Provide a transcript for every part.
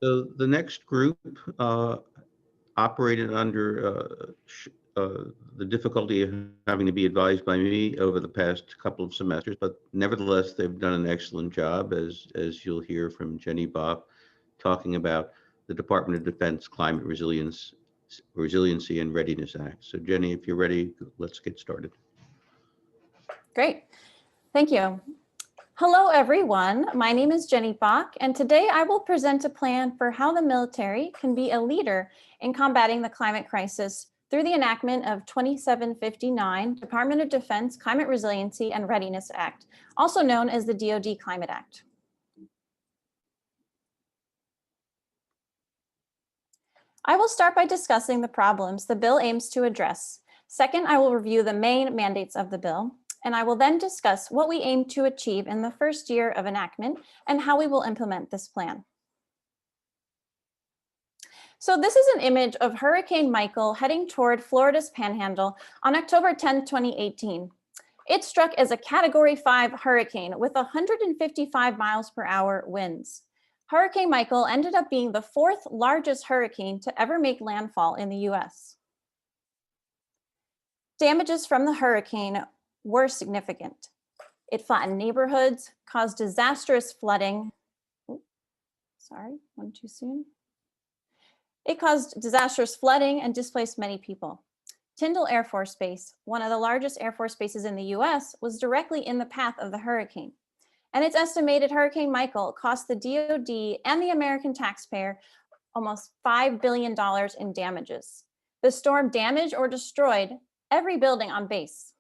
So the next group operated under the difficulty of having to be advised by me over the past couple of semesters, but nevertheless, they've done an excellent job, as you'll hear from Jenny Bock, talking about the Department of Defense Climate Resiliency and Readiness Act. So Jenny, if you're ready, let's get started. Great, thank you. Hello, everyone. My name is Jenny Bock, and today I will present a plan for how the military can be a leader in combating the climate crisis through the enactment of 2759 Department of Defense Climate Resiliency and Readiness Act, also known as the DOD Climate Act. I will start by discussing the problems the bill aims to address. Second, I will review the main mandates of the bill, and I will then discuss what we aim to achieve in the first year of enactment and how we will implement this plan. So this is an image of Hurricane Michael heading toward Florida's Panhandle on October 10, 2018. It struck as a Category 5 hurricane with 155 miles per hour winds. Hurricane Michael ended up being the fourth largest hurricane to ever make landfall in the US. Damages from the hurricane were significant. It flattened neighborhoods, caused disastrous flooding. One too soon. It caused disastrous flooding and displaced many people. Tyndall Air Force Base, one of the largest Air Force bases in the US, was directly in the path of the hurricane. And it's estimated Hurricane Michael cost the DOD and the American taxpayer almost $5 billion in damages. The storm damaged or destroyed every building on base.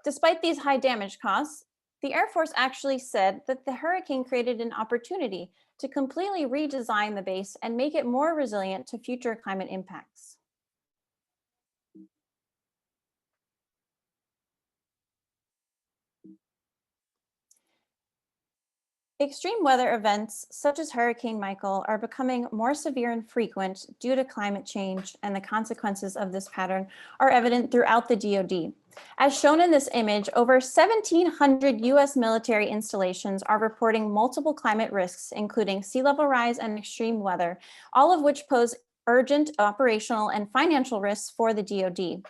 Despite these high damage costs, the Air Force actually said that the hurricane created an opportunity to completely redesign the base and make it more resilient to future climate impacts. Extreme weather events such as Hurricane Michael are becoming more severe and frequent due to climate change, and the consequences of this pattern are evident throughout the DoD. As shown in this image, over 1,700 US military installations are reporting multiple climate risks, including sea level rise and extreme weather, all of which pose urgent operational and financial risks for the DoD.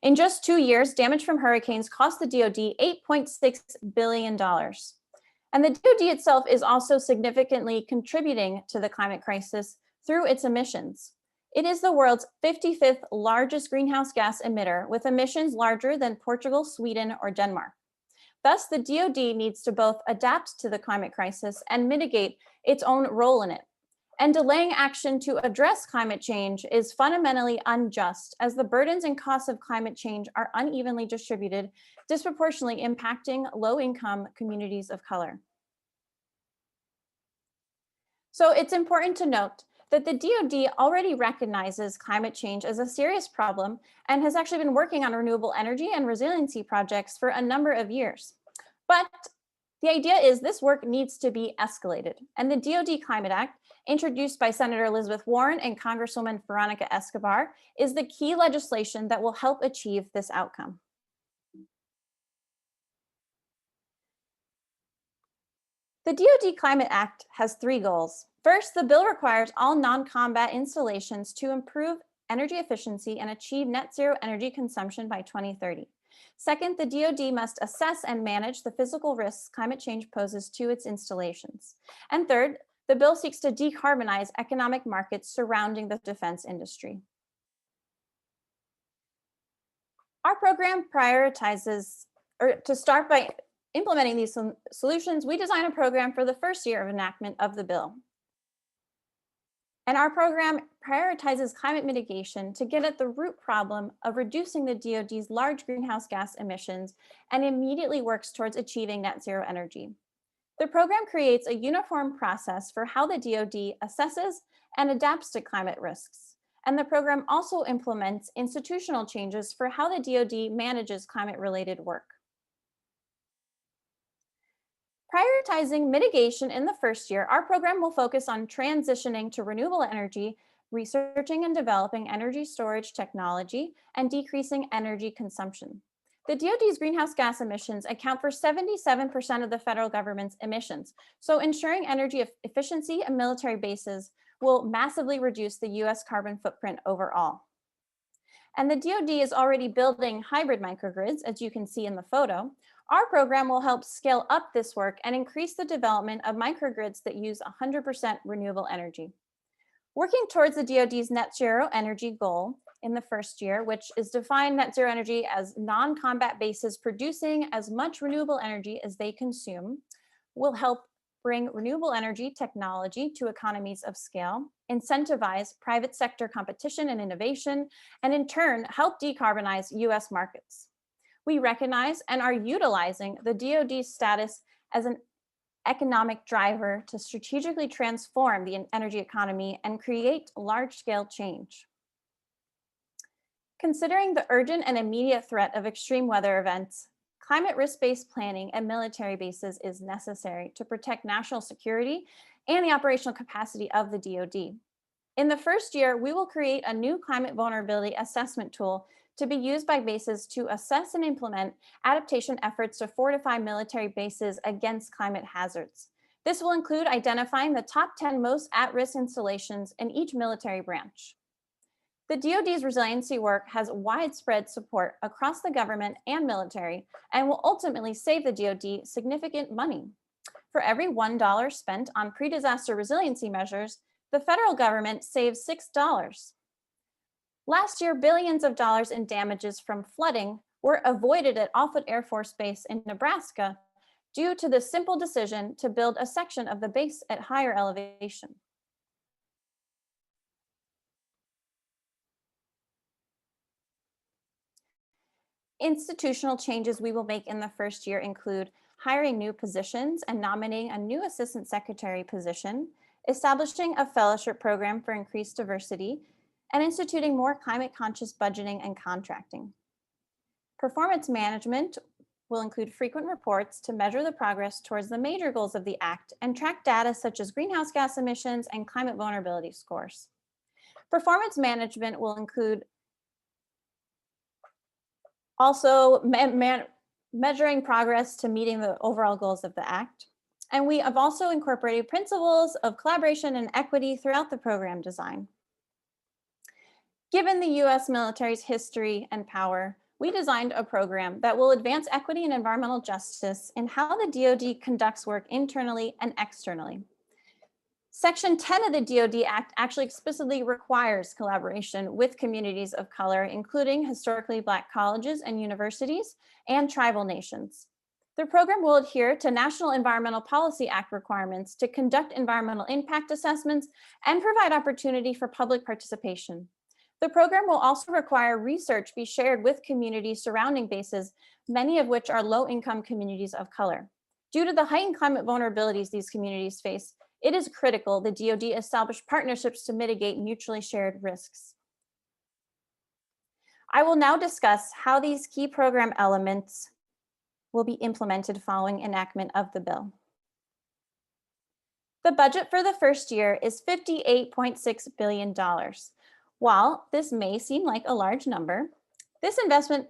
In just 2 years, damage from hurricanes cost the DoD $8.6 billion. And the DoD itself is also significantly contributing to the climate crisis through its emissions. It is the world's 55th largest greenhouse gas emitter, with emissions larger than Portugal, Sweden, or Denmark. Thus, the DoD needs to both adapt to the climate crisis and mitigate its own role in it. And delaying action to address climate change is fundamentally unjust, as the burdens and costs of climate change are unevenly distributed, disproportionately impacting low-income communities of color. So it's important to note that the DoD already recognizes climate change as a serious problem and has actually been working on renewable energy and resiliency projects for a number of years. But the idea is this work needs to be escalated, and the DoD Climate Act, introduced by Senator Elizabeth Warren and Congresswoman Veronica Escobar, is the key legislation that will help achieve this outcome. The DoD Climate Act has 3 goals. First, the bill requires all non-combat installations to improve energy efficiency and achieve net zero energy consumption by 2030. Second, the DoD must assess and manage the physical risks climate change poses to its installations. And third, the bill seeks to decarbonize economic markets surrounding the defense industry. Our program prioritizes, or to start by implementing these solutions, we design a program for the first year of enactment of the bill. And our program prioritizes climate mitigation to get at the root problem of reducing the DoD's large greenhouse gas emissions and immediately works towards achieving net zero energy. The program creates a uniform process for how the DoD assesses and adapts to climate risks. And the program also implements institutional changes for how the DoD manages climate-related work. Prioritizing mitigation in the first year, our program will focus on transitioning to renewable energy, researching and developing energy storage technology, and decreasing energy consumption. The DOD's greenhouse gas emissions account for 77% of the federal government's emissions, so ensuring energy efficiency at military bases will massively reduce the US carbon footprint overall. And the DoD is already building hybrid microgrids, as you can see in the photo. Our program will help scale up this work and increase the development of microgrids that use 100% renewable energy. Working towards the DoD's net zero energy goal in the first year, which is defined net zero energy as non-combat bases producing as much renewable energy as they consume, will help bring renewable energy technology to economies of scale, incentivize private sector competition and innovation, and in turn, help decarbonize US markets. We recognize and are utilizing the DoD's status as an economic driver to strategically transform the energy economy and create large-scale change. Considering the urgent and immediate threat of extreme weather events, climate risk-based planning at military bases is necessary to protect national security and the operational capacity of the DoD. In the first year, we will create a new climate vulnerability assessment tool to be used by bases to assess and implement adaptation efforts to fortify military bases against climate hazards. This will include identifying the top 10 most at-risk installations in each military branch. The DoD's resiliency work has widespread support across the government and military and will ultimately save the DoD significant money. For every $1 spent on pre-disaster resiliency measures, the federal government saves $6. Last year, billions of dollars in damages from flooding were avoided at Offutt Air Force Base in Nebraska due to the simple decision to build a section of the base at higher elevation. Institutional changes we will make in the first year include hiring new positions and nominating a new assistant secretary position, establishing a fellowship program for increased diversity, and instituting more climate conscious budgeting and contracting. Performance management will include frequent reports to measure the progress towards the major goals of the Act and track data such as greenhouse gas emissions and climate vulnerability scores. Performance management will include also measuring progress to meeting the overall goals of the Act. And we have also incorporated principles of collaboration and equity throughout the program design. Given the US military's history and power, we designed a program that will advance equity and environmental justice in how the DoD conducts work internally and externally. Section 10 of the DoD Act actually explicitly requires collaboration with communities of color, including historically Black colleges and universities and tribal nations. The program will adhere to National Environmental Policy Act requirements to conduct environmental impact assessments and provide opportunity for public participation. The program will also require research be shared with communities surrounding bases, many of which are low-income communities of color. Due to the heightened climate vulnerabilities these communities face, it is critical the DoD establish partnerships to mitigate mutually shared risks. I will now discuss how these key program elements will be implemented following enactment of the bill. The budget for the first year is $58.6 billion. While this may seem like a large number, this investment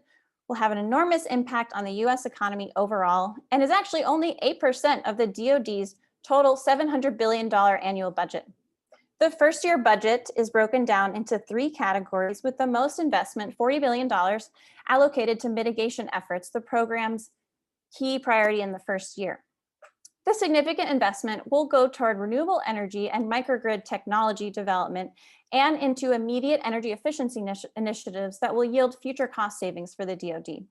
will have an enormous impact on the US economy overall and is actually only 8% of the DoD's total $700 billion annual budget. The first year budget is broken down into 3 categories, with the most investment, $40 billion, allocated to mitigation efforts, the program's key priority in the first year. The significant investment will go toward renewable energy and microgrid technology development and into immediate energy efficiency initiatives that will yield future cost savings for the DoD.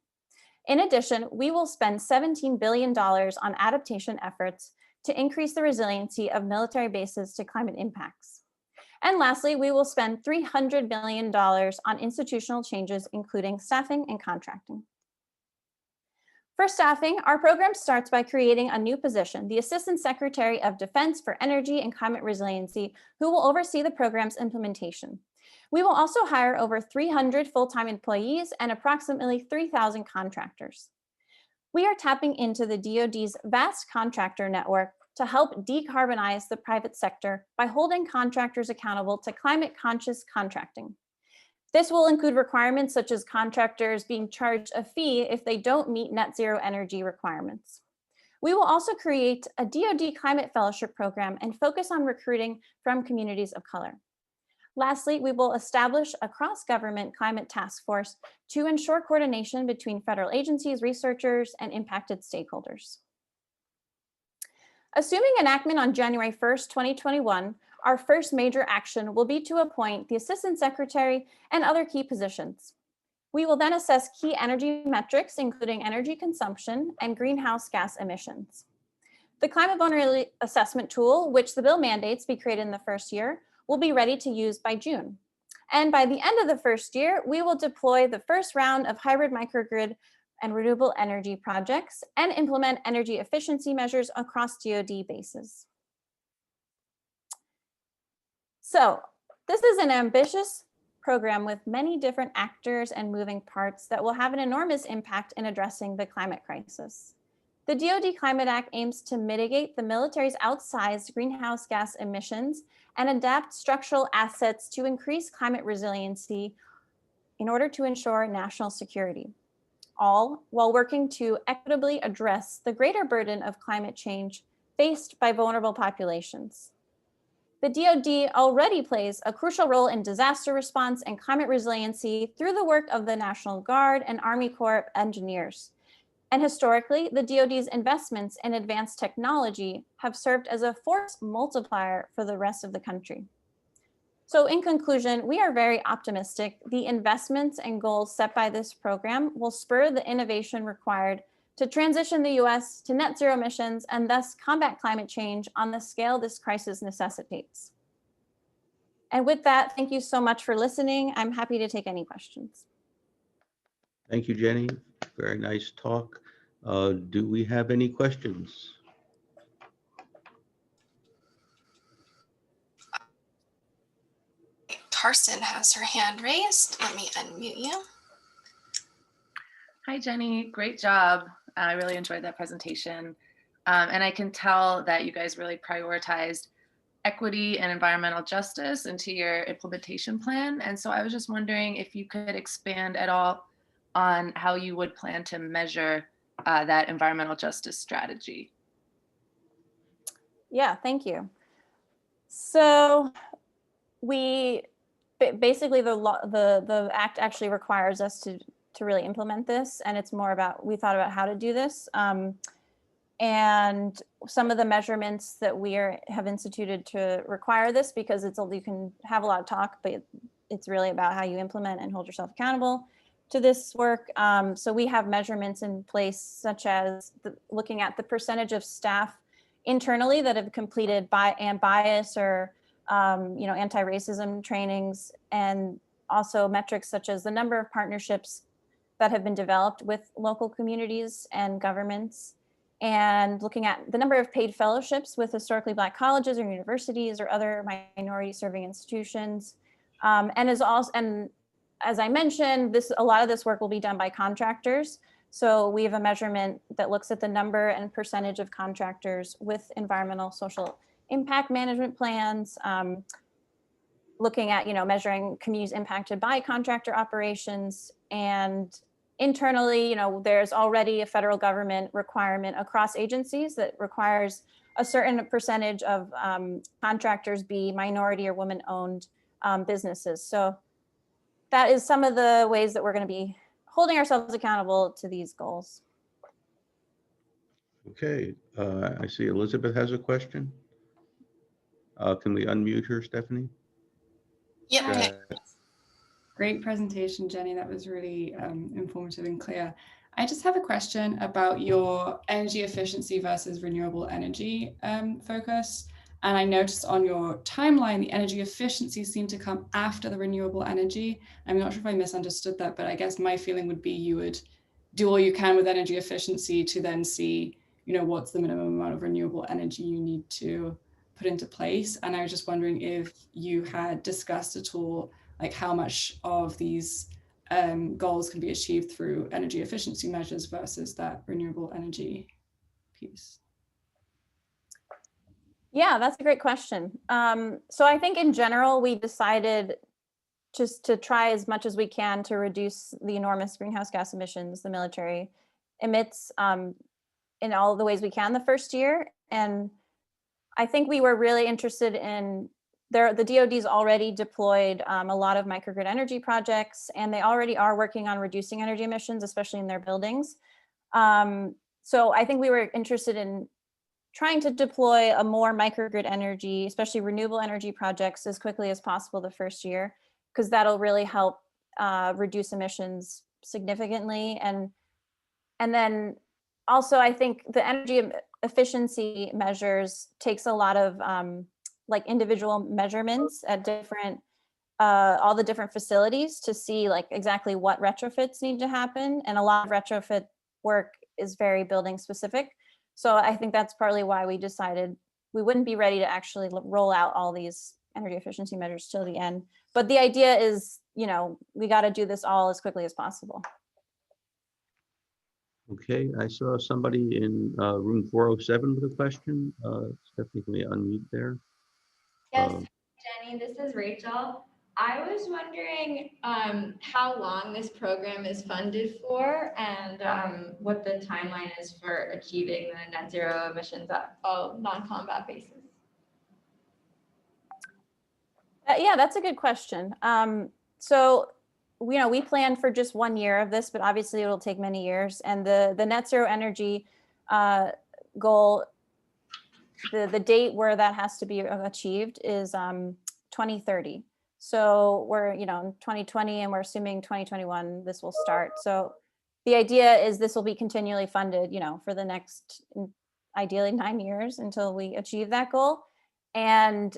In addition, we will spend $17 billion on adaptation efforts to increase the resiliency of military bases to climate impacts. And lastly, we will spend $300 million on institutional changes, including staffing and contracting. For staffing, our program starts by creating a new position, the Assistant Secretary of Defense for Energy and Climate Resiliency, who will oversee the program's implementation. We will also hire over 300 full-time employees and approximately 3,000 contractors. We are tapping into the DoD's vast contractor network to help decarbonize the private sector by holding contractors accountable to climate-conscious contracting. This will include requirements such as contractors being charged a fee if they don't meet net zero energy requirements. We will also create a DoD Climate Fellowship program and focus on recruiting from communities of color. Lastly, we will establish a cross-government climate task force to ensure coordination between federal agencies, researchers, and impacted stakeholders. Assuming enactment on January 1st, 2021, our first major action will be to appoint the Assistant Secretary and other key positions. We will then assess key energy metrics, including energy consumption and greenhouse gas emissions. The climate vulnerability assessment tool, which the bill mandates be created in the first year, will be ready to use by June. And by the end of the first year, we will deploy the first round of hybrid microgrid and renewable energy projects and implement energy efficiency measures across DoD bases. So this is an ambitious program with many different actors and moving parts that will have an enormous impact in addressing the climate crisis. The DoD Climate Act aims to mitigate the military's outsized greenhouse gas emissions and adapt structural assets to increase climate resiliency in order to ensure national security, all while working to equitably address the greater burden of climate change faced by vulnerable populations. The DoD already plays a crucial role in disaster response and climate resiliency through the work of the National Guard and Army Corps of Engineers. And historically, the DoD's investments in advanced technology have served as a force multiplier for the rest of the country. So in conclusion, we are very optimistic. The investments and goals set by this program will spur the innovation required to transition the US to net zero emissions and thus combat climate change on the scale this crisis necessitates. And with that, thank you so much for listening. I'm happy to take any questions. Thank you, Jenny. Very nice talk. Do we have any questions? Carson has her hand raised. Let me unmute you. Hi, Jenny. Great job. I really enjoyed that presentation. And I can tell that you guys really prioritized equity and environmental justice into your implementation plan. And so I was just wondering if you could expand at all on how you would plan to measure that environmental justice strategy. Yeah, thank you. So we basically the act actually requires us to really implement this, and it's more about, we thought about how to do this. And some of the measurements that we have instituted to require this, because you can have a lot of talk, but it's really about how you implement and hold yourself accountable to this work. So we have measurements in place, such as looking at the percentage of staff internally that have completed bias or anti-racism trainings, and also metrics such as the number of partnerships that have been developed with local communities and governments, and looking at the number of paid fellowships with historically Black colleges or universities or other minority serving institutions. And as I mentioned, a lot of this work will be done by contractors. So we have a measurement that looks at the number and percentage of contractors with environmental social impact management plans, looking at measuring communities impacted by contractor operations. And internally, there's already a federal government requirement across agencies that requires a certain percentage of contractors be minority or women-owned businesses. So that is some of the ways that we're going to be holding ourselves accountable to these goals. Okay, I see Elizabeth has a question. Can we unmute her, Stephanie? Yep. Hi. Great presentation, Jenny. That was really informative and clear. I just have a question about your energy efficiency versus renewable energy focus. And I noticed on your timeline, the energy efficiency seemed to come after the renewable energy. I'm not sure if I misunderstood that, but I guess my feeling would be you would do all you can with energy efficiency to then see, what's the minimum amount of renewable energy you need to put into place. And I was just wondering if you had discussed at all, like how much of these goals can be achieved through energy efficiency measures versus that renewable energy piece. Yeah, that's a great question. So I think in general, we decided just to try as much as we can to reduce the enormous greenhouse gas emissions the military emits in all the ways we can the first year. And I think we were really interested in the DODs already deployed a lot of microgrid energy projects, and they already are working on reducing energy emissions, especially in their buildings. So I think we were interested in trying to deploy a more microgrid energy, especially renewable energy projects, as quickly as possible the first year, because that'll really help reduce emissions significantly. And then also, I think the energy efficiency measures takes a lot of like individual measurements at different all the different facilities to see like exactly what retrofits need to happen. And a lot of retrofit work is very building specific. So I think that's partly why we decided we wouldn't be ready to actually roll out all these energy efficiency measures till the end. But the idea is, you know, we got to do this all as quickly as possible. Okay, I saw somebody in room 407 with a question. Stephanie, can we unmute there? Yes, Jenny, this is Rachel. I was wondering how long this program is funded for and what the timeline is for achieving the net zero emissions at all non-combat bases. Yeah, that's a good question. So, you know, we planned for just 1 year of this, but obviously it'll take many years. And the net zero energy goal, the date where that has to be achieved is 2030. So we're, you know, in 2020 and we're assuming 2021, this will start. So the idea is this will be continually funded, you know, for the next, ideally 9 years until we achieve that goal. And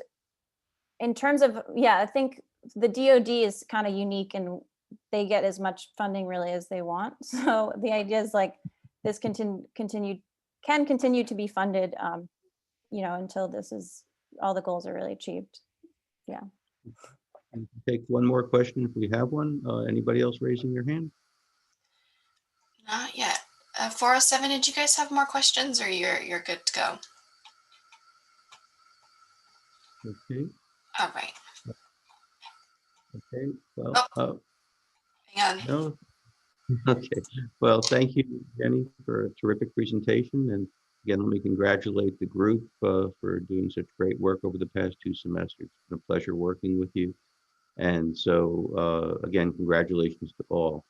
in terms of, yeah, I think the DOD is kind of unique and they get as much funding really as they want. So the idea is like this can continue to be funded, you know, until this is, all the goals are really achieved. Yeah. Take one more question if we have one. Anybody else raising their hand? Not yet. 407, did you guys have more questions or you're good to go? Okay, All right. okay, well, Hang on. no. Okay, well, thank you, Jenny, for a terrific presentation. And again, let me congratulate the group for doing such great work over the past 2 semesters. It's been a pleasure working with you. And so, again, congratulations to all.